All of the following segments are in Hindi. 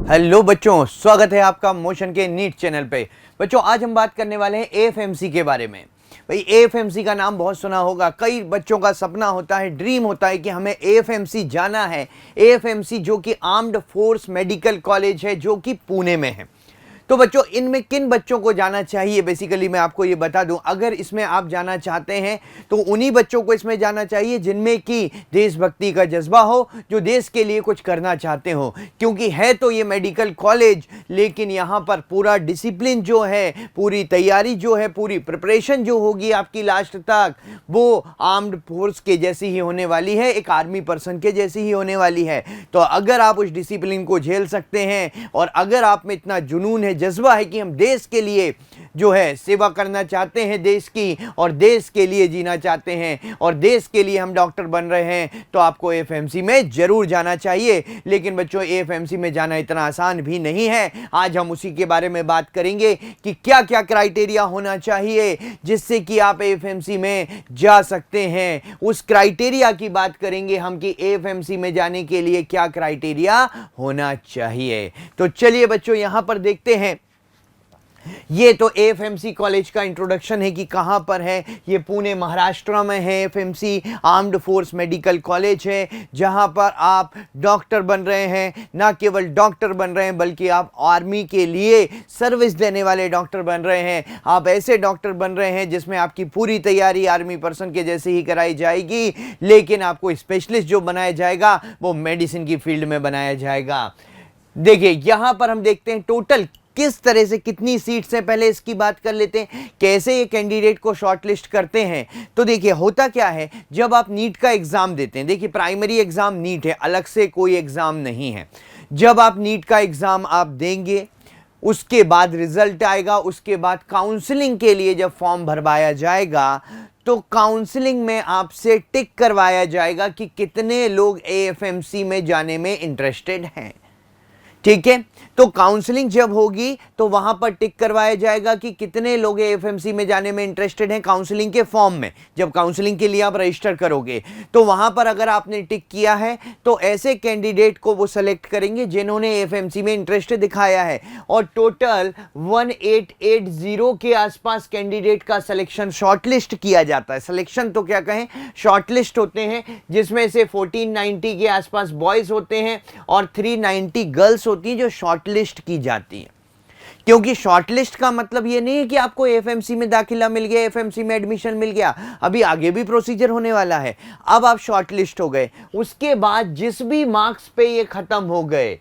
हेलो बच्चों, स्वागत है आपका मोशन के नीट चैनल पे। बच्चों, आज हम बात करने वाले हैं एएफएमसी के बारे में। भाई, एएफएमसी का नाम बहुत सुना होगा। कई बच्चों का सपना होता है, ड्रीम होता है कि हमें एएफएमसी जाना है। एएफएमसी जो कि आर्म्ड फोर्स मेडिकल कॉलेज है, जो कि पुणे में है। तो बच्चों, इनमें किन बच्चों को जाना चाहिए, बेसिकली मैं आपको ये बता दूं। अगर इसमें आप जाना चाहते हैं तो उन्हीं बच्चों को इसमें जाना चाहिए जिनमें कि देशभक्ति का जज्बा हो, जो देश के लिए कुछ करना चाहते हो। क्योंकि है तो ये मेडिकल कॉलेज, लेकिन यहाँ पर पूरा डिसिप्लिन जो है, पूरी तैयारी जो है, पूरी प्रिपरेशन जो होगी आपकी लास्ट तक, वो आर्म्ड फोर्स के जैसी ही होने वाली है, एक आर्मी पर्सन के जैसी ही होने वाली है। तो अगर आप उस डिसिप्लिन को झेल सकते हैं और अगर आप में इतना जुनून है, जज्बा है कि हम देश के लिए जो है सेवा करना चाहते हैं, देश की, और देश के लिए जीना चाहते हैं, और देश के लिए हम डॉक्टर बन रहे हैं, तो आपको एएफएमसी में जरूर जाना चाहिए। लेकिन बच्चों, एएफएमसी में जाना इतना आसान भी नहीं है। आज हम उसी के बारे में बात करेंगे कि क्या क्या क्राइटेरिया होना चाहिए जिससे कि आप एएफएमसी में जा सकते हैं। उस क्राइटेरिया की बात करेंगे हम कि एएफएमसी में जाने के लिए क्या क्राइटेरिया होना चाहिए। तो चलिए बच्चों, यहां पर देखते हैं। ये तो एएफएमसी कॉलेज का इंट्रोडक्शन है कि कहां पर है। ये पुणे महाराष्ट्र में है। AFMC armed force medical college है, जहां पर आप डॉक्टर बन रहे हैं। ना केवल डॉक्टर बन रहे हैं, बल्कि आप आर्मी के लिए सर्विस देने वाले डॉक्टर बन रहे हैं। आप ऐसे डॉक्टर बन रहे हैं जिसमें आपकी पूरी तैयारी आर्मी पर्सन के जैसे ही कराई जाएगी, लेकिन आपको स्पेशलिस्ट जो बनाया जाएगा वो मेडिसिन की फील्ड में बनाया जाएगा। देखिए, यहां पर हम देखते हैं टोटल किस तरह से कितनी सीट्स हैं। पहले इसकी बात कर लेते हैं, कैसे ये कैंडिडेट को शॉर्टलिस्ट करते हैं। तो देखिए, होता क्या है, जब आप नीट का एग्जाम देते हैं, देखिए प्राइमरी एग्जाम नीट है, अलग से कोई एग्जाम नहीं है। जब आप नीट का एग्जाम आप देंगे, उसके बाद रिजल्ट आएगा, उसके बाद काउंसलिंग के लिए जब फॉर्म भरवाया जाएगा, तो काउंसलिंग में आपसे टिक करवाया जाएगा कि कितने लोग एएफएमसी में जाने में इंटरेस्टेड हैं। ठीक है, तो काउंसलिंग जब होगी तो वहां पर टिक करवाया जाएगा कि कितने लोग एएफएमसी में जाने में इंटरेस्टेड हैं। काउंसलिंग के फॉर्म में जब काउंसलिंग के लिए आप रजिस्टर करोगे, तो वहां पर अगर आपने टिक किया है तो ऐसे कैंडिडेट को वो सेलेक्ट करेंगे जिन्होंने एएफएमसी में इंटरेस्ट दिखाया है। और टोटल 1880 के आसपास कैंडिडेट का सिलेक्शन शॉर्टलिस्ट किया जाता है। सिलेक्शन तो क्या कहें, शॉर्टलिस्ट होते हैं, जिसमें से 1490 के आसपास बॉयज होते हैं और 390 गर्ल्स होती है जो शॉर्टलिस्ट की जाती है। क्योंकि शॉर्टलिस्ट का मतलब ये नहीं है कि आपको एएफएमसी में दाखिला मिल गया, एएफएमसी में एडमिशन मिल गया। अभी आगे भी प्रोसीजर होने वाला है। अब आप शॉर्टलिस्ट हो गए, उसके बाद जिस भी मार्क्स पे ये खत्म हो गए,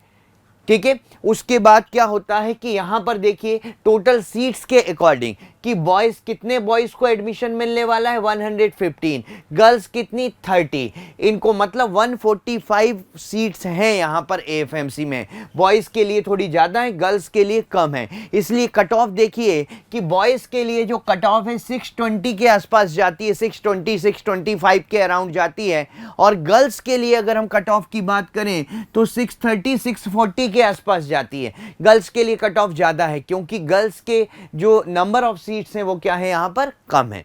ठीक है, उसके बाद क्या होता है कि यहां पर देखिए टोटल सीट्स के अकॉर्डिंग कि बॉयज कितने बॉयज को एडमिशन मिलने वाला है 115, गर्ल्स कितनी 30, इनको मतलब 145 सीट्स हैं यहां पर एएफएमसी में। बॉयज के लिए थोड़ी ज्यादा है, गर्ल्स के लिए कम है। इसलिए कट ऑफ देखिए कि बॉयज के लिए जो कट ऑफ है 620 के आसपास जाती है, 620 625 के अराउंड जाती है। और गर्ल्स के लिए अगर हम कट ऑफ की बात करें तो 630 640 के आसपास जाती है। गर्ल्स के लिए कट ऑफ ज्यादा है, क्योंकि गर्ल्स के जो नंबर ऑफ सीट्स हैं वो क्या है, यहां पर कम है।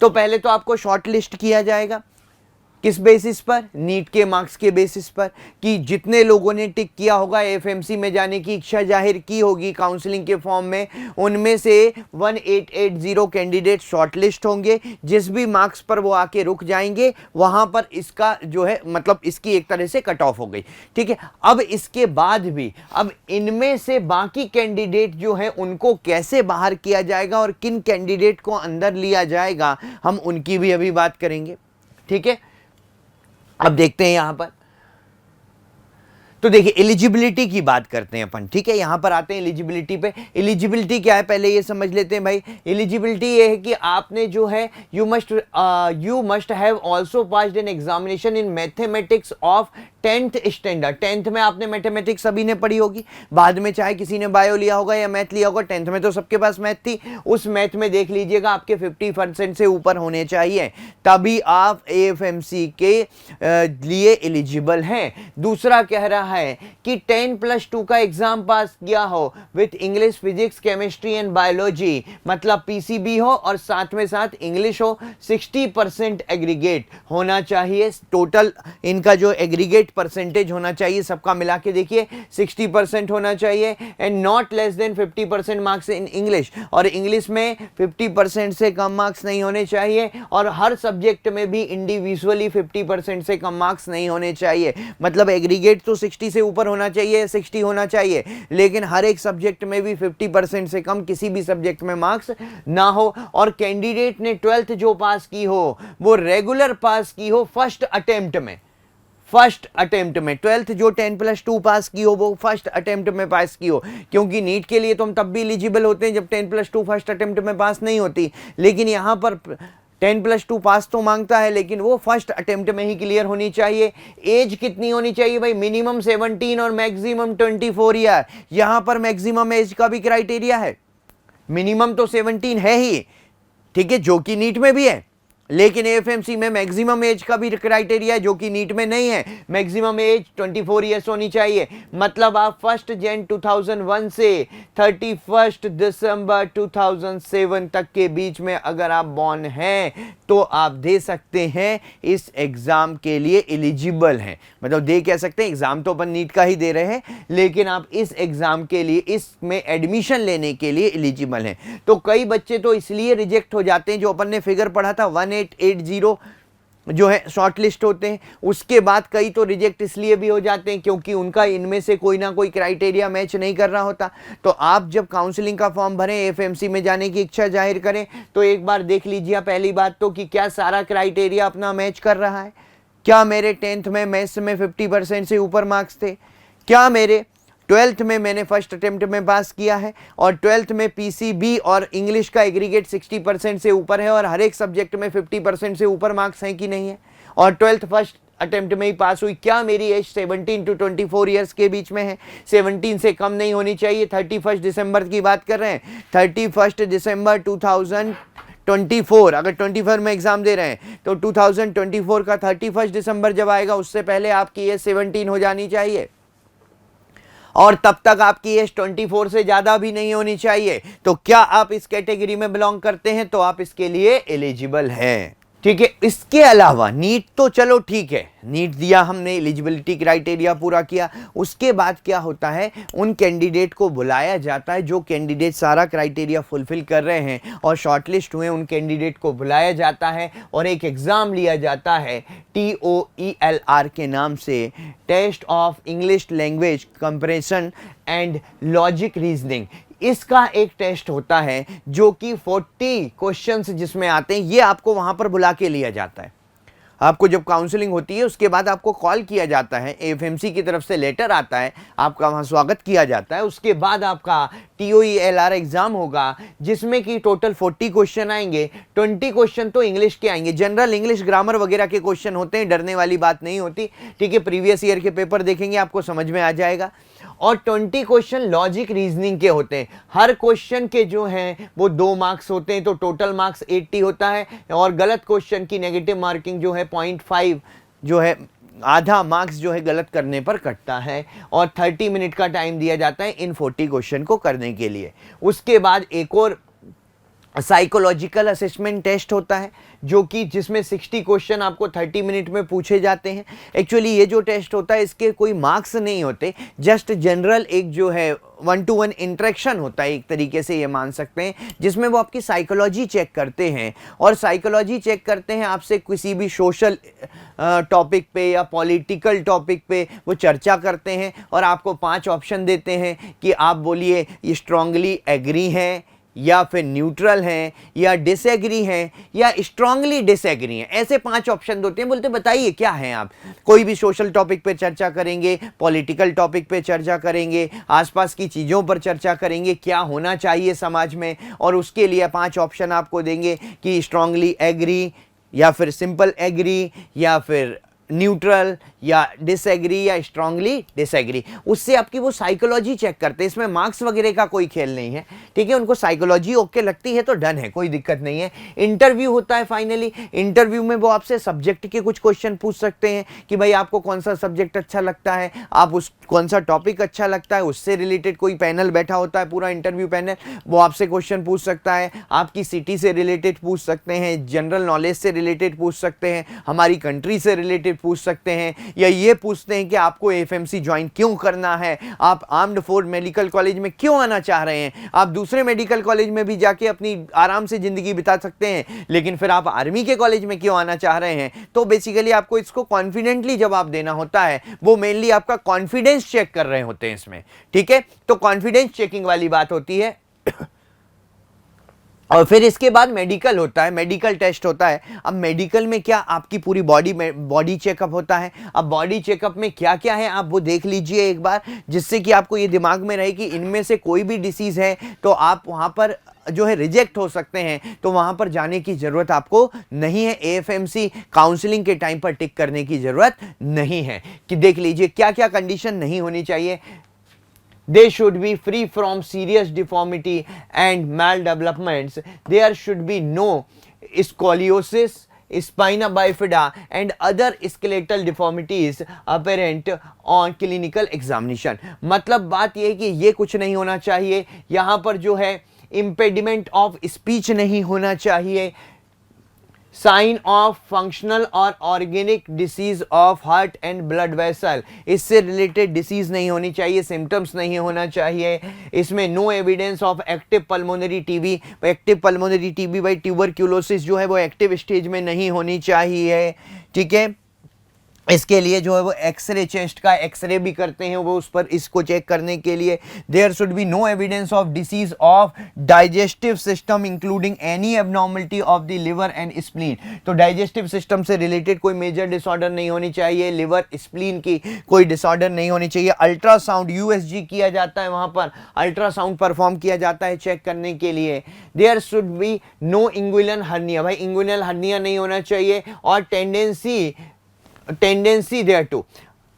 तो पहले तो आपको शॉर्टलिस्ट किया जाएगा, किस बेसिस पर, नीट के मार्क्स के बेसिस पर, कि जितने लोगों ने टिक किया होगा, एएफएमसी में जाने की इच्छा जाहिर की होगी काउंसलिंग के फॉर्म में, उनमें से 1880 कैंडिडेट शॉर्टलिस्ट होंगे। जिस भी मार्क्स पर वो आके रुक जाएंगे, वहां पर इसका जो है मतलब इसकी एक तरह से कट ऑफ हो गई। ठीक है, अब इसके बाद भी अब इनमें से बाकी कैंडिडेट जो है उनको कैसे बाहर किया जाएगा और किन कैंडिडेट को अंदर लिया जाएगा, हम उनकी भी अभी बात करेंगे। ठीक है, अब देखते हैं यहां पर। तो देखिए, एलिजिबिलिटी की बात करते हैं अपन। ठीक है, यहां पर आते हैं एलिजिबिलिटी पे। एलिजिबिलिटी क्या है पहले ये समझ लेते हैं भाई। एलिजिबिलिटी ये है कि आपने जो है you must have also passed an examination in mathematics of 10th standard. 10th में आपने मैथमेटिक्स सभी ने पढ़ी होगी, बाद में चाहे किसी ने बायो लिया होगा या मैथ लिया होगा, 10th में तो सबके पास मैथ थी। उस मैथ में देख लीजिएगा आपके 50% से ऊपर होने चाहिए, तभी आप एएफएमसी के लिए एलिजिबल हैं। दूसरा कह रहा है कि 10+2 का एग्जाम पास किया हो with English, physics, chemistry and biology, मतलब पीसीबी हो और साथ में साथ इंग्लिश हो। 60% एग्रीगेट होना चाहिए। टोटल इनका जो एग्रीगेट परसेंटेज होना चाहिए सबका मिला के, देखिए 60% होना चाहिए, and not less than 50% marks in English, और इंग्लिश में 50% से कम मार्क्स नहीं होने चाहिए, और हर सब्जेक्ट में भी इंडिविजुअली 50% से कम मार्क्स नहीं होने चाहिए। मतलब एग्रीगेट तो 60 से ऊपर होना चाहिए, 60 होना चाहिए, लेकिन हर एक सब्जेक्ट में भी 50% से कम किसी भी सब्जेक्ट में मार्क्स ना हो। और कैंडिडेट ने 12th जो पास की हो वो रेगुलर पास की हो फर्स्ट अटेम्प्ट में, 12th जो 10+2 पास की हो वो फर्स्ट अटेम्प्ट में पास की हो, क्योंकि नीट के लिए तो हम तब भी एलिजिबल होते हैं जब 10+2 फर्स्ट अटेम्प्ट में पास नहीं होती, लेकिन यहां पर 10+2 पास तो मांगता है, लेकिन वो फर्स्ट अटेम्प्ट में ही क्लियर होनी चाहिए। एज कितनी होनी चाहिए भाई? मिनिमम 17 और मैक्सिमम 24 ईयर। यहां पर मैक्सिमम एज का भी क्राइटेरिया है, मिनिमम तो 17 है ही, ठीक है, जो कि नीट में भी है, लेकिन एएफएमसी में मैक्सिमम एज का भी क्राइटेरिया है जो कि नीट में नहीं है। मैक्सिमम एज 24 ईयर्स होनी चाहिए। मतलब आप 1 जनवरी 2001 से 31 दिसंबर 2007 तक के बीच में अगर आप बॉर्न हैं तो आप दे सकते हैं इस एग्जाम के लिए एलिजिबल हैं। मतलब दे कह सकते हैं, एग्जाम तो अपन नीट का ही दे रहे हैं, लेकिन आप इस एग्जाम के लिए इसमें एडमिशन लेने के लिए एलिजिबल हैं। तो कई बच्चे तो इसलिए रिजेक्ट हो जाते हैं, जो अपन ने फिगर पढ़ा था 1880 जो है शॉर्ट लिस्ट होते हैं, उसके बाद कई तो रिजेक्ट इसलिए भी हो जाते हैं क्योंकि उनका इनमें से कोई ना कोई क्राइटेरिया मैच नहीं कर रहा होता। तो आप जब काउंसलिंग का फॉर्म भरें, एएफएमसी में जाने की इच्छा जाहिर करें, तो एक बार देख लीजिए पहली बात तो कि क्या सारा क्राइटेरिया अपना मैच कर रहा है। क्या मेरे 10th में मैथ्स में 50% से ऊपर मार्क्स थे? क्या मेरे 12th में मैंने फर्स्ट अटेम्प्ट में पास किया है, और 12th में पीसीबी और इंग्लिश का एग्रीगेट 60% से ऊपर है, और हर एक सब्जेक्ट में 50% से ऊपर मार्क्स हैं कि नहीं है, और 12th फर्स्ट अटेम्प्ट में ही पास हुई। क्या मेरी एज 17 to 24 ईयर्स के बीच में है? 17 से कम नहीं होनी चाहिए। 31 दिसंबर की बात कर रहे हैं, 31 दिसंबर 2024, अगर 24 में एग्जाम दे रहे हैं तो 2024 का 31 दिसंबर जब आएगा उससे पहले आपकी एज 17 हो जानी चाहिए, और तब तक आपकी एज 24 से ज्यादा भी नहीं होनी चाहिए। तो क्या आप इस कैटेगरी में बिलोंग करते हैं तो आप इसके लिए एलिजिबल हैं, ठीक है। इसके अलावा नीट तो चलो ठीक है, नीट दिया हमने, एलिजिबिलिटी क्राइटेरिया पूरा किया, उसके बाद क्या होता है, उन कैंडिडेट को बुलाया जाता है जो कैंडिडेट सारा क्राइटेरिया फुलफिल कर रहे हैं और शॉर्टलिस्ट हुए, उन कैंडिडेट को बुलाया जाता है और एक एग्जाम लिया जाता है TOELR के नाम से, test of English language comprehension and logic reasoning. इसका एक टेस्ट होता है जो कि 40 क्वेश्चंस जिसमें आते हैं, ये आपको वहां पर बुला के लिया जाता है। आपको जब काउंसलिंग होती है उसके बाद आपको कॉल किया जाता है, एएफएमसी की तरफ से लेटर आता है, आपका वहां स्वागत किया जाता है, उसके बाद आपका TOELR एग्जाम होगा जिसमें कि टोटल 40 क्वेश्चन आएंगे। 20 क्वेश्चन तो इंग्लिश के आएंगे, जनरल इंग्लिश ग्रामर वगैरह के क्वेश्चन होते हैं, डरने वाली बात नहीं होती, ठीक है। प्रीवियस ईयर के पेपर देखेंगे आपको समझ में आ जाएगा। और 20 क्वेश्चन लॉजिक रीजनिंग के होते हैं, हर क्वेश्चन के जो हैं वो 2 मार्क्स होते हैं, तो टोटल मार्क्स 80 होता है, और गलत क्वेश्चन की नेगेटिव मार्किंग जो है 0.5 जो है आधा मार्क्स जो है गलत करने पर कटता है, और 30 मिनट का टाइम दिया जाता है इन 40 क्वेश्चन को करने के लिए। उसके बाद एक और साइकोलॉजिकल असेसमेंट टेस्ट होता है जो कि जिसमें 60 क्वेश्चन आपको 30 मिनट में पूछे जाते हैं। एक्चुअली ये जो टेस्ट होता है इसके कोई मार्क्स नहीं होते, जस्ट जनरल एक जो है 1-to-1 इंटरेक्शन होता है, एक तरीके से ये मान सकते हैं, जिसमें वो आपकी साइकोलॉजी चेक करते हैं, और साइकोलॉजी चेक करते हैं आपसे किसी भी सोशल टॉपिक पे या पॉलिटिकल टॉपिक पे वो चर्चा करते हैं, और आपको 5 ऑप्शन देते हैं कि आप बोलिए ये स्ट्रांगली एग्री हैं, या फिर न्यूट्रल हैं, या डिसएग्री हैं, या स्ट्रांगली डिसएग्री हैं। ऐसे 5 ऑप्शन होते हैं। बोलते बताइए क्या हैं आप? कोई भी सोशल टॉपिक पे चर्चा करेंगे, पॉलिटिकल टॉपिक पे चर्चा करेंगे, आसपास की चीज़ों पर चर्चा करेंगे, क्या होना चाहिए समाज में, और उसके लिए 5 ऑप्शन आपको देंगे कि स्ट्रांगली एग्री, या फिर सिंपल एग्री, या फिर न्यूट्रल, या डिसएग्री, या स्ट्रांगली डिसएग्री। उससे आपकी वो साइकोलॉजी चेक करते हैं, इसमें मार्क्स वगैरह का कोई खेल नहीं है, ठीक है। उनको साइकोलॉजी ओके लगती है तो डन है, कोई दिक्कत नहीं है। इंटरव्यू होता है फाइनली, इंटरव्यू में वो आपसे सब्जेक्ट के कुछ क्वेश्चन पूछ सकते हैं कि भाई आपको कौन सा सब्जेक्ट अच्छा लगता है, आप उस कौन सा टॉपिक अच्छा लगता है, उससे रिलेटेड कोई पैनल बैठा होता है, पूरा इंटरव्यू पैनल, वो आपसे क्वेश्चन पूछ सकता है, आपकी सिटी से रिलेटेड पूछ सकते हैं, जनरल नॉलेज से रिलेटेड पूछ सकते हैं, हमारी कंट्री से रिलेटेड पूछ सकते हैं, या ये पूछते हैं कि आपको एएफएमसी ज्वाइन क्यों करना है, आप आर्म्ड फोर्स मेडिकल कॉलेज में क्यों आना चाह रहे हैं। आप दूसरे मेडिकल कॉलेज में भी जाके अपनी आराम से ज़िंदगी बिता सकते हैं, लेकिन फिर आप आर्मी के कॉलेज में क्यों आना चाह रहे हैं। तो बेसिकली आपको इसको कॉन्फिडेंटली जवाब देना होता है। वो मेनली आपका कॉन्फिडेंस चेक कर रहे होते हैं इसमें, ठीक है। तो कॉन्फिडेंस चेकिंग वाली बात होती है। और फिर इसके बाद मेडिकल होता है, मेडिकल टेस्ट होता है। अब मेडिकल में क्या, आपकी पूरी बॉडी चेकअप होता है। अब बॉडी चेकअप में क्या क्या है आप वो देख लीजिए एक बार, जिससे कि आपको ये दिमाग में रहे कि इनमें से कोई भी डिसीज़ है तो आप वहाँ पर जो है रिजेक्ट हो सकते हैं, तो वहाँ पर जाने की ज़रूरत आपको नहीं है। एएफएमसी काउंसलिंग के टाइम पर टिक करने की ज़रूरत नहीं है। कि देख लीजिए क्या क्या कंडीशन नहीं होनी चाहिए। They should be free from serious deformity and maldevelopments. There should be no scoliosis, spina bifida and other skeletal deformities apparent on clinical examination. मतलब बात ये है कि ये कुछ नहीं होना चाहिए। यहाँ पर जो है impediment of speech नहीं होना चाहिए, साइन ऑफ फंक्शनल और organic disease of heart and blood vessel, इससे रिलेटेड डिसीज नहीं होनी चाहिए, सिम्टम्स नहीं होना चाहिए। इसमें no evidence of active pulmonary TB, active pulmonary TB by tuberculosis जो है वो एक्टिव स्टेज में नहीं होनी चाहिए, ठीक है। इसके लिए जो है वो एक्सरे, चेस्ट का एक्सरे भी करते हैं वो उस पर, इसको चेक करने के लिए। There should be no evidence of disease of digestive system including any abnormality of the liver and spleen. तो डाइजेस्टिव सिस्टम से रिलेटेड कोई मेजर डिसऑर्डर नहीं होनी चाहिए, लिवर स्प्लीन की कोई डिसऑर्डर नहीं होनी चाहिए। अल्ट्रासाउंड यूएसजी किया जाता है, वहां पर अल्ट्रासाउंड परफॉर्म किया जाता है चेक करने के लिए। There should be no inguinal hernia, भाई इंग्विनल हर्निया नहीं होना चाहिए, और टेंडेंसी देयर टू,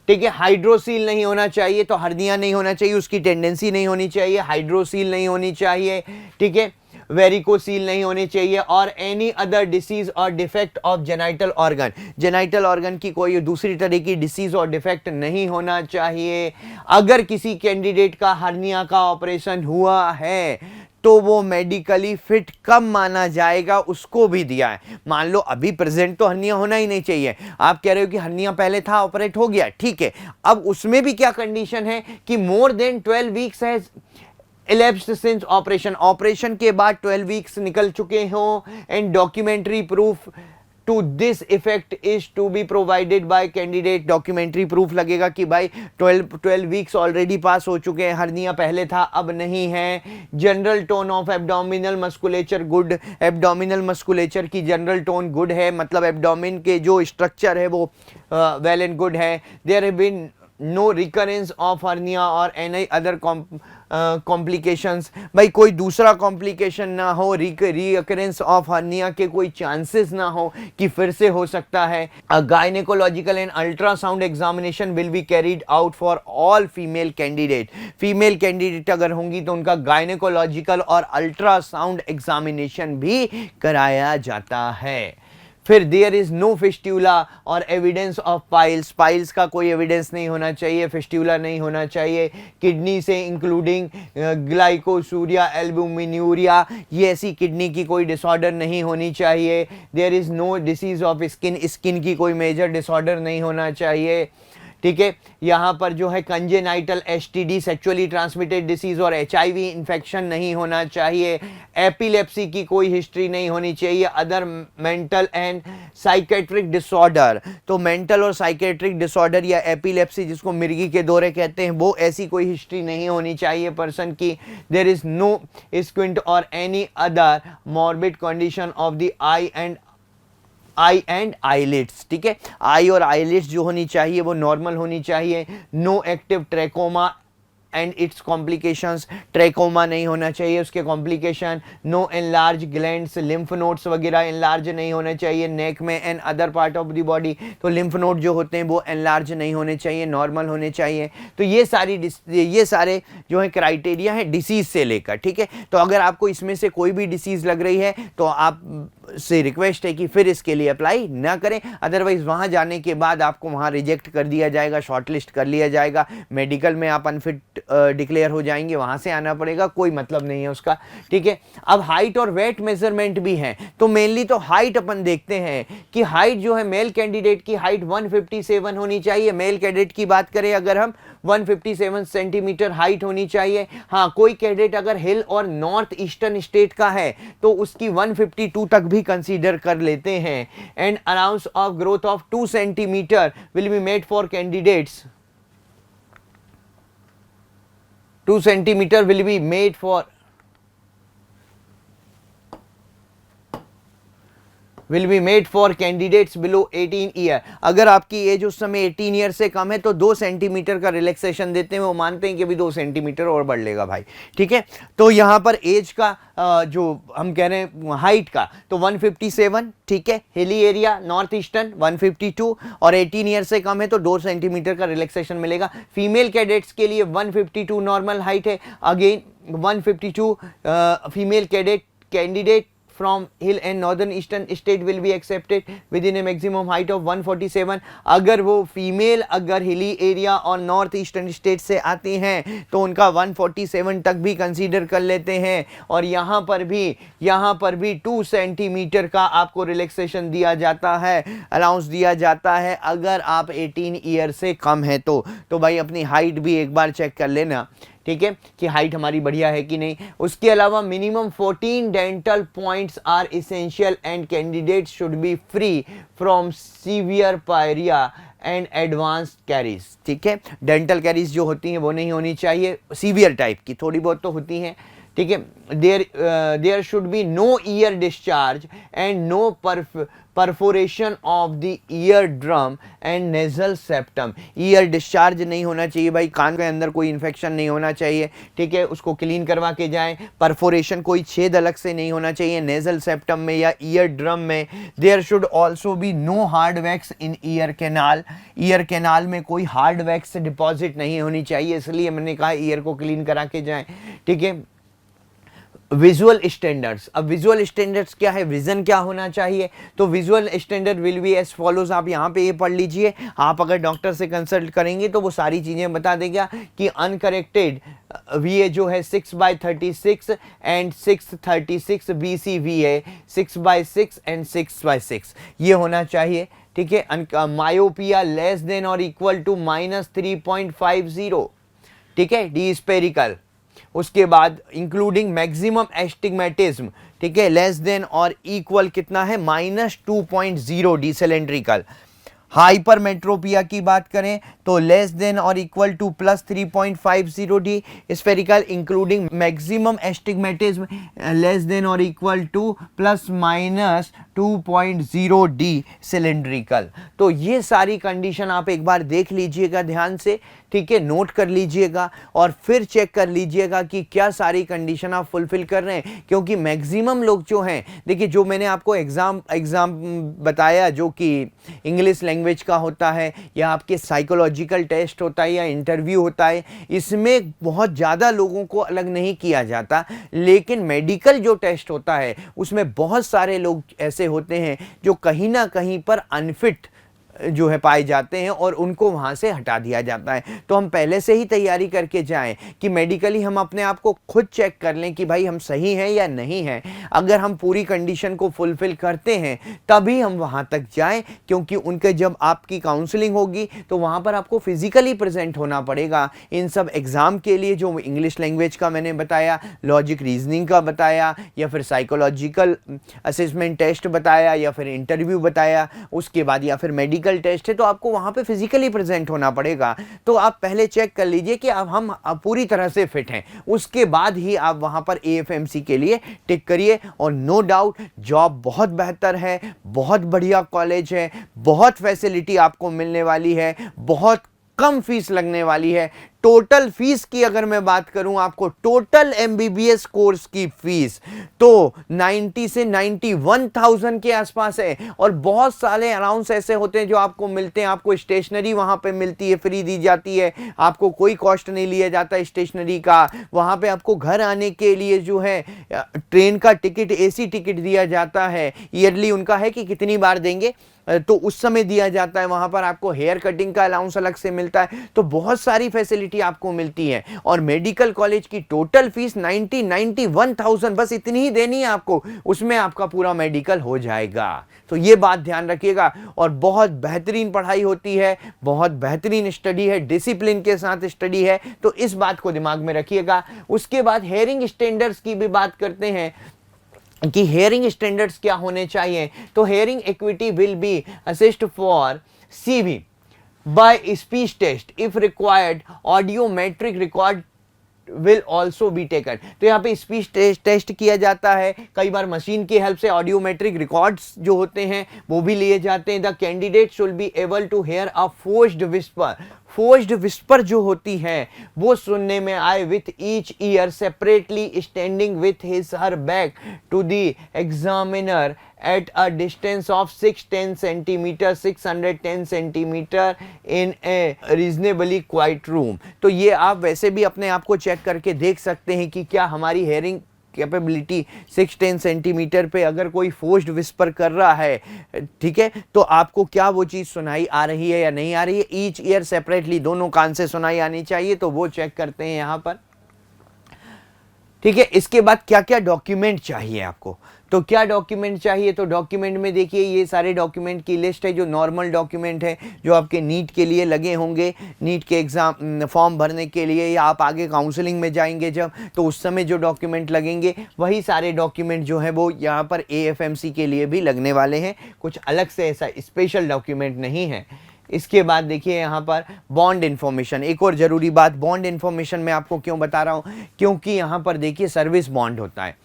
ठीक है। हाइड्रोसील नहीं होना चाहिए, तो हर्निया नहीं होना चाहिए, उसकी टेंडेंसी नहीं होनी चाहिए। हाइड्रोसील नहीं होनी चाहिए, ठीक है। वेरिकोसील नहीं होनी चाहिए, और एनी अदर डिसीज और defect of genital organ, genital organ की कोई दूसरी तरह की डिसीज और डिफेक्ट नहीं होना चाहिए। अगर किसी कैंडिडेट का हर्निया का ऑपरेशन हुआ है तो वो मेडिकली फिट कब माना जाएगा, उसको भी दिया है। मान लो अभी प्रेजेंट तो हर्निया होना ही नहीं चाहिए, आप कह रहे हो कि हर्निया पहले था, ऑपरेट हो गया, ठीक है। अब उसमें भी क्या कंडीशन है कि मोर देन 12 वीक्स है elapsed since ऑपरेशन के बाद 12 वीक्स निकल चुके हो, and documentary proof to this effect is to be provided by candidate. Documentary proof लगेगा कि भाई 12 वीक्स ऑलरेडी पास हो चुके हैं, हर्निया पहले था अब नहीं है। General tone of abdominal musculature good, abdominal musculature की जनरल टोन गुड है, मतलब एब्डोमिन के जो स्ट्रक्चर है वो वेल एंड गुड है। There have been no recurrence of hernia और एनी अदर कॉम्प्लिकेशंस, भाई कोई दूसरा कॉम्प्लिकेशन ना हो, रिकरेंस ऑफ हर्निया के कोई चांसेस ना हो कि फिर से हो सकता है। Gynaecological and ultrasound examination will be carried out for all female candidate. Female candidate अगर होंगी तो उनका गायनेकोलॉजिकल और अल्ट्रासाउंड एग्जामिनेशन भी कराया जाता है। फिर देयर इज नो फिस्ट्यूला और एविडेंस ऑफ पाइल्स, पाइल्स का कोई एविडेंस नहीं होना चाहिए, फिस्ट्यूला नहीं होना चाहिए। किडनी से इंक्लूडिंग ग्लाइकोसूरिया, एल्बुमिन्यूरिया, ये ऐसी किडनी की कोई डिसऑर्डर नहीं होनी चाहिए। There is no disease of skin, skin की कोई मेजर डिसऑर्डर नहीं होना चाहिए, ठीक है। यहाँ पर जो है congenital STD, sexually transmitted disease और एचआईवी इन्फेक्शन नहीं होना चाहिए। एपिलेप्सी की कोई हिस्ट्री नहीं होनी चाहिए। Other mental and psychiatric disorder, तो मेंटल और साइकेट्रिक डिसऑर्डर या एपिलेप्सी जिसको मिर्गी के दौरे कहते हैं, वो ऐसी कोई हिस्ट्री नहीं होनी चाहिए पर्सन की। देयर इज नो स्क्विंट और any other morbid condition of the I and eyelids, ठीक है। आई और आईलिड्स जो होनी चाहिए वो नॉर्मल होनी चाहिए। No active trachoma and its complications, trachoma नहीं होना चाहिए, उसके complication. No enlarge glands, lymph nodes वगैरह एनलार्ज नहीं होने चाहिए नेक में and other part of the body, तो लिम्फ नोड जो होते हैं वो एनलार्ज नहीं होने चाहिए, नॉर्मल होने चाहिए। तो ये सारे जो है क्राइटेरिया है डिसीज से लेकर, ठीक है। तो अगर आपको इसमें से कोई भी डिसीज लग रही है तो आप से रिक्वेस्ट है कि फिर इसके लिए अप्लाई ना करें, अदरवाइज वहाँ जाने के बाद आपको वहाँ रिजेक्ट कर दिया जाएगा, शॉर्टलिस्ट कर लिया जाएगा, मेडिकल में आप अनफिट डिक्लेयर हो जाएंगे, वहाँ से आना पड़ेगा, कोई मतलब नहीं है उसका, ठीक है। अब हाइट और वेट मेजरमेंट भी है, तो मेनली तो हाइट अपन देखते हैं कि हाइट जो है मेल कैंडिडेट की हाइट 157 होनी चाहिए। मेल कैंडिडेट की बात करें अगर हम 157 सेंटीमीटर हाइट होनी चाहिए। हाँ, कोई कैंडिडेट अगर हिल और नॉर्थ ईस्टर्न स्टेट का है तो उसकी 152 तक भी कंसीडर कर लेते हैं। And allowance of growth of 2 centimetre will be made for candidates, 2 centimetre will be made for will be made for candidates below 18 year. अगर आपकी एज उस समय 18 ईयर से कम है तो 2 सेंटीमीटर का रिलैक्सेशन देते हैं, वो मानते हैं कि अभी 2 सेंटीमीटर और बढ़ लेगा भाई, ठीक है। तो यहाँ पर एज का जो हम कह रहे हैं हाइट का, तो 157, ठीक है। हिली एरिया नॉर्थ ईस्टर्न 152 और 18 ईयर से कम है तो 2 सेंटीमीटर का रिलैक्सेशन मिलेगा। फीमेल कैडेट्स के लिए 152 नॉर्मल हाइट है, again 152 female candidate from hill and northern eastern state will be accepted within a maximum height of 147। अगर वो फीमेल अगर हिली एरिया और नॉर्थ ईस्टर्न स्टेट से आते हैं तो उनका 147 तक भी कंसीडर कर लेते हैं। और यहाँ पर भी 2 सेंटीमीटर का आपको रिलैक्सेशन दिया जाता है, अलाउंस दिया जाता है अगर आप 18 ईयर से कम है तो भाई अपनी हाइट भी एक बार चेक कर लेना, ठीक है, कि हाइट हमारी बढ़िया है कि नहीं। उसके अलावा minimum 14 dental points are essential and candidate should be free from severe pyorrhoea and advance caries, ठीक है। डेंटल कैरीज जो होती हैं वो नहीं होनी चाहिए, सीवियर टाइप की थोड़ी बहुत तो होती हैं, ठीक है। There should be no ear discharge and no perforation of the ear drum and nasal septum. Ear discharge नहीं होना चाहिए भाई, कान के अंदर कोई इन्फेक्शन नहीं होना चाहिए, ठीक है, उसको क्लीन करवा के जाएं। परफोरेशन कोई छेद अलग से नहीं होना चाहिए नेजल सेप्टम में या ईयर ड्रम में। There should also be no hard wax in ear canal. Ear canal में कोई हार्ड वैक्स डिपॉजिट नहीं होनी चाहिए, इसलिए मैंने कहा ईयर को क्लीन करा के जाएं, ठीक है। विजुअल स्टैंडर्ड्स, अब विजुअल स्टैंडर्ड्स क्या है, विजन क्या होना चाहिए, तो visual standard will be as follows. आप यहाँ पे ये पढ़ लीजिए, आप अगर डॉक्टर से कंसल्ट करेंगे तो वो सारी चीज़ें बता देगा कि अनकरेक्टेड VA जो है 6/36 एंड 636 BCVA 6/6 एंड 6/6 ये होना चाहिए, ठीक है। मायोपिया लेस देन और इक्वल टू -3.50, ठीक है, डी स्पेरिकल। उसके बाद इंक्लूडिंग मैक्सिमम एस्टिग्मेटिज्म, ठीक है, लेस देन और इक्वल कितना है -2.0 डी सिलेंड्रिकल। हाइपरमेट्रोपिया की बात करें तो लेस देन और equal to +3.50 D spherical, including maximum astigmatism less than और इक्वल टू ±2.0 डी सिलेंड्रिकल। तो ये सारी कंडीशन आप एक बार देख लीजिएगा ध्यान से, ठीक है, नोट कर लीजिएगा और फिर चेक कर लीजिएगा कि क्या सारी कंडीशन आप फुलफिल कर रहे हैं। क्योंकि मैक्सिमम लोग जो हैं, देखिए जो मैंने आपको एग्जाम बताया जो कि इंग्लिश लैंग्वेज का होता है या आपके साइकोलॉजिकल टेस्ट होता है या इंटरव्यू होता है, इसमें बहुत ज़्यादा लोगों को अलग नहीं किया जाता। लेकिन मेडिकल जो टेस्ट होता है उसमें बहुत सारे लोग ऐसे होते हैं जो कहीं ना कहीं पर अनफिट जो है पाए जाते हैं और उनको वहाँ से हटा दिया जाता है। तो हम पहले से ही तैयारी करके जाएं कि मेडिकली हम अपने आप को खुद चेक कर लें कि भाई हम सही हैं या नहीं हैं। अगर हम पूरी कंडीशन को फुलफिल करते हैं तभी हम वहाँ तक जाएं, क्योंकि उनके जब आपकी काउंसलिंग होगी तो वहाँ पर आपको फिजिकली प्रेजेंट होना पड़ेगा इन सब एग्ज़ाम के लिए, जो इंग्लिश लैंग्वेज का मैंने बताया, लॉजिक रीजनिंग का बताया, या फिर साइकोलॉजिकल असेसमेंट टेस्ट बताया, या फिर इंटरव्यू बताया, उसके बाद या फिर मेडिकल टेस्ट है, तो आपको वहां पे फिजिकली प्रेजेंट होना पड़ेगा। तो आप पहले चेक कर लीजिए कि अब हम पूरी तरह से फिट हैं, उसके बाद ही आप वहां पर AFMC के लिए टिक करिए। और नो डाउट जॉब बहुत बेहतर है, बहुत बढ़िया कॉलेज है, बहुत फैसिलिटी आपको मिलने वाली है, बहुत कम फीस लगने वाली है, टोटल फीस की अगर मैं बात करूं, आपको टोटल एमबीबीएस कोर्स की फीस तो 90 से 91,000 के आसपास है। और बहुत सारे अलाउंस ऐसे होते हैं जो आपको मिलते हैं। आपको स्टेशनरी वहां पे मिलती है, फ्री दी जाती है, आपको कोई कॉस्ट नहीं लिया जाता स्टेशनरी का। वहां पे आपको घर आने के लिए जो है ट्रेन का टिकट, एसी टिकट दिया जाता है। ईयरली उनका है कि कितनी बार देंगे तो उस समय दिया जाता है। वहां पर आपको हेयर कटिंग का अलाउंस अलग से मिलता है। तो बहुत सारी फैसिलिटी आपको मिलती है। और मेडिकल कॉलेज की टोटल फीस 91,000, बस इतनी ही देनी है आपको, उसमें आपका पूरा मेडिकल हो जाएगा। तो ये बात ध्यान रखिएगा। और बहुत बेहतरीन पढ़ाई होती है, बहुत बेहतरीन स्टडी है, डिसिप्लिन के साथ स्टडी है। तो इस बात को दिमाग में रखिएगा। उसके बाद हेयरिंग स्टैंडर्ड्स की भी बात करते हैं कि हेयरिंग स्टैंडर्ड्स क्या होने चाहिए। तो hearing acuity will be assessed for CV by speech test if required, audiometric record will also be taken. तो यहाँ पे स्पीच टेस्ट किया जाता है, कई बार मशीन की हेल्प से ऑडियोमेट्रिक रिकॉर्ड्स जो होते हैं वो भी लिए जाते हैं। The candidate should be able to hear a forced whisper. Forced whisper जो होती है वो सुनने में आए with each ear separately, standing with his her back to the examiner at a distance of 610 centimeter 610 centimeter in a reasonably quiet room। तो ये आप वैसे भी अपने आप को चेक करके देख सकते हैं कि क्या हमारी हेयरिंग कैपेबिलिटी 610 सेंटीमीटर पे अगर कोई फोर्स्ड विस्पर कर रहा है, ठीक है, तो आपको क्या वो चीज़ सुनाई आ रही है या नहीं आ रही है। ईच ईयर सेपरेटली, दोनों कान से सुनाई आनी चाहिए, तो वो चेक करते हैं यहाँ पर, ठीक है। इसके बाद क्या क्या डॉक्यूमेंट चाहिए आपको, तो क्या डॉक्यूमेंट चाहिए, तो डॉक्यूमेंट में देखिए ये सारे डॉक्यूमेंट की लिस्ट है जो नॉर्मल डॉक्यूमेंट है जो आपके नीट के लिए लगे होंगे, नीट के एग्ज़ाम फॉर्म भरने के लिए, या आप आगे काउंसलिंग में जाएंगे जब, तो उस समय जो डॉक्यूमेंट लगेंगे वही सारे डॉक्यूमेंट जो है वो यहाँ पर एएफएमसी के लिए भी लगने वाले हैं। कुछ अलग से ऐसा स्पेशल डॉक्यूमेंट नहीं है। इसके बाद देखिए यहाँ पर बॉन्ड इन्फॉर्मेशन, एक और ज़रूरी बात, बॉन्ड इन्फॉर्मेशन मैं आपको क्यों बता रहा हूँ, क्योंकि यहाँ पर देखिए सर्विस बॉन्ड होता है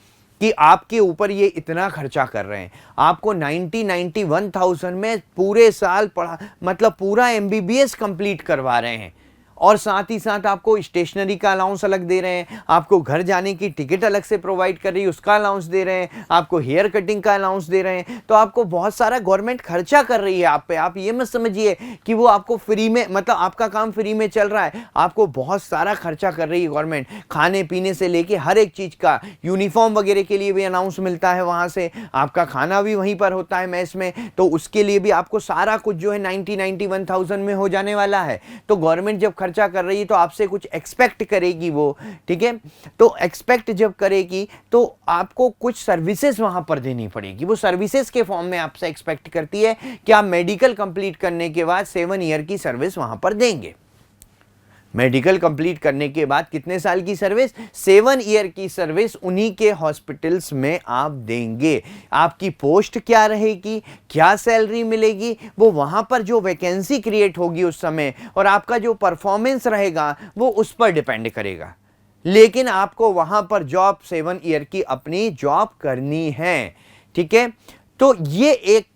कि आपके ऊपर ये इतना खर्चा कर रहे हैं, आपको 91,000 में पूरे साल पढ़ा, मतलब पूरा एमबीबीएस कंप्लीट करवा रहे हैं, और साथ ही साथ आपको स्टेशनरी का अलाउंस अलग दे रहे हैं, आपको घर जाने की टिकट अलग से प्रोवाइड कर रही है, उसका अलाउंस दे रहे हैं, आपको हेयर कटिंग का अलाउंस दे रहे हैं। तो आपको बहुत सारा गवर्नमेंट खर्चा कर रही है आप पे। आप ये मत समझिए कि वो आपको फ्री में, मतलब आपका काम फ्री में चल रहा है, आपको बहुत सारा खर्चा कर रही है गवर्नमेंट, खाने पीने से लेके हर एक चीज़ का। यूनिफॉर्म वगैरह के लिए भी अलाउंस मिलता है वहाँ से, आपका खाना भी वहीं पर होता है मेस में, तो उसके लिए भी आपको सारा कुछ जो है 91,000 में हो जाने वाला है। तो गवर्नमेंट जब खर्चा कर रही है तो आपसे कुछ एक्सपेक्ट करेगी वो, ठीक है। तो एक्सपेक्ट जब करेगी तो आपको कुछ सर्विसेज वहां पर देनी पड़ेगी। वो सर्विसेज के फॉर्म में आपसे एक्सपेक्ट करती है कि आप मेडिकल कंप्लीट करने के बाद 7 ईयर की सर्विस वहां पर देंगे। मेडिकल कंप्लीट करने के बाद कितने साल की सर्विस, 7 ईयर की सर्विस उन्हीं के हॉस्पिटल्स में आप देंगे। आपकी पोस्ट क्या रहेगी, क्या सैलरी मिलेगी, वो वहां पर जो वैकेंसी क्रिएट होगी उस समय, और आपका जो परफॉर्मेंस रहेगा वो उस पर डिपेंड करेगा। लेकिन आपको वहां पर जॉब 7 ईयर की अपनी जॉब करनी है, ठीक है। तो ये एक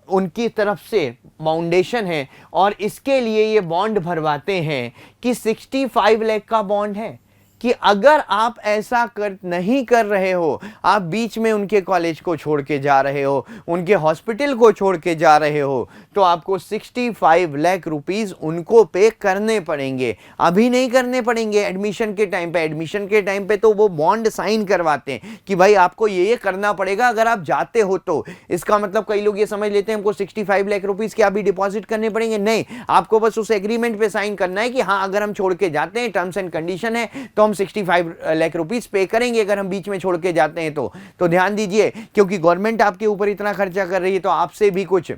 उनकी तरफ से फाउंडेशन है, और इसके लिए ये बॉन्ड भरवाते हैं कि 65 लाख का बॉन्ड है कि अगर आप ऐसा नहीं कर रहे हो, आप बीच में उनके कॉलेज को छोड़ के जा रहे हो, उनके हॉस्पिटल को छोड़ के जा रहे हो, तो आपको 65 लाख रुपीस उनको पे करने पड़ेंगे। अभी नहीं करने पड़ेंगे एडमिशन के टाइम पे। एडमिशन के टाइम पे तो वो बॉन्ड साइन करवाते हैं कि भाई आपको ये करना पड़ेगा अगर आप जाते हो तो। इसका मतलब कई लोग ये समझ लेते हैं हमको 65 लाख रुपीस के अभी डिपॉजिट करने पड़ेंगे। नहीं, आपको बस उस एग्रीमेंट पे साइन करना है कि हाँ अगर हम छोड़ के जाते हैं, टर्म्स एंड कंडीशन है, तो हम 65 लाख रुपीस पे करेंगे अगर हम बीच में छोड़ के जाते हैं तो ध्यान दीजिए, क्योंकि गवर्नमेंट आपके ऊपर इतना खर्चा कर रही है तो आपसे भी कुछ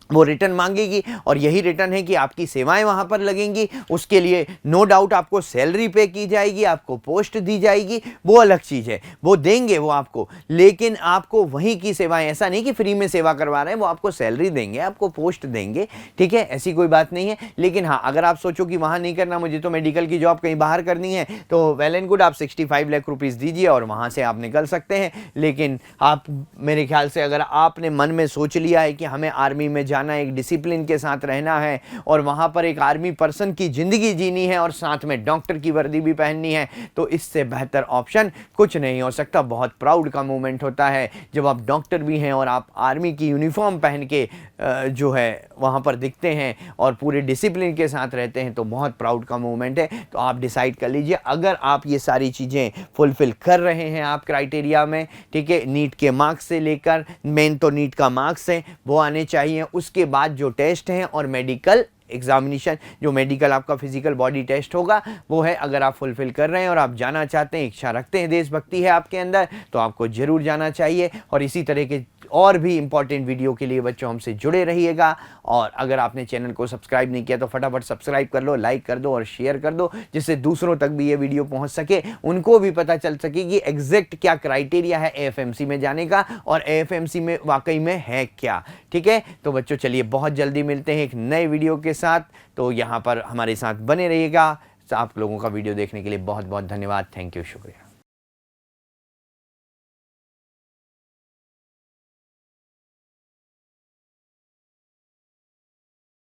वो रिटर्न मांगेगी, और यही रिटर्न है कि आपकी सेवाएं वहां पर लगेंगी। उसके लिए नो डाउट आपको सैलरी पे की जाएगी, आपको पोस्ट दी जाएगी, वो अलग चीज़ है, वो देंगे वो आपको, लेकिन आपको वहीं की सेवाएं, ऐसा नहीं कि फ्री में सेवा करवा रहे हैं, वो आपको सैलरी देंगे, आपको पोस्ट देंगे, ठीक है, ऐसी कोई बात नहीं है। लेकिन हाँ, अगर आप सोचो कि वहाँ नहीं करना, मुझे तो मेडिकल की जॉब कहीं बाहर करनी है, तो वेल एंड गुड, आप 65 लाख रुपीज़ दीजिए और वहाँ से आप निकल सकते हैं। लेकिन आप, मेरे ख्याल से अगर आपने मन में सोच लिया है कि हमें आर्मी में जाना है, एक डिसिप्लिन के साथ रहना है और वहाँ पर एक आर्मी पर्सन की ज़िंदगी जीनी है और साथ में डॉक्टर की वर्दी भी पहननी है, तो इससे बेहतर ऑप्शन कुछ नहीं हो सकता। बहुत प्राउड का मोमेंट होता है जब आप डॉक्टर भी हैं और आप आर्मी की यूनिफॉर्म पहन के जो है वहाँ पर दिखते हैं और पूरे डिसिप्लिन के साथ रहते हैं, तो बहुत प्राउड का मोमेंट है। तो आप डिसाइड कर लीजिए, अगर आप ये सारी चीज़ें फुलफ़िल कर रहे हैं आप क्राइटेरिया में, ठीक है, नीट के मार्क्स से लेकर, मेन तो नीट का मार्क्स है वो आने चाहिए, उसके बाद जो टेस्ट हैं और मेडिकल एग्जामिनेशन, जो मेडिकल आपका फिजिकल बॉडी टेस्ट होगा वो है, अगर आप फुलफिल कर रहे हैं और आप जाना चाहते हैं, इच्छा रखते हैं, देशभक्ति है आपके अंदर, तो आपको ज़रूर जाना चाहिए। और इसी तरह के और भी इंपॉर्टेंट वीडियो के लिए बच्चों हमसे जुड़े रहिएगा। और अगर आपने चैनल को सब्सक्राइब नहीं किया तो फटाफट सब्सक्राइब कर लो, लाइक कर दो और शेयर कर दो, जिससे दूसरों तक भी ये वीडियो पहुंच सके, उनको भी पता चल सके कि एग्जैक्ट क्या क्राइटेरिया है एएफएमसी में जाने का और एएफएमसी में वाकई में है क्या। ठीक है, तो बच्चों चलिए बहुत जल्दी मिलते हैं एक नए वीडियो के साथ, तो यहाँ पर हमारे साथ बने रहिएगा। आप लोगों का वीडियो देखने के लिए बहुत बहुत धन्यवाद। थैंक यू, शुक्रिया।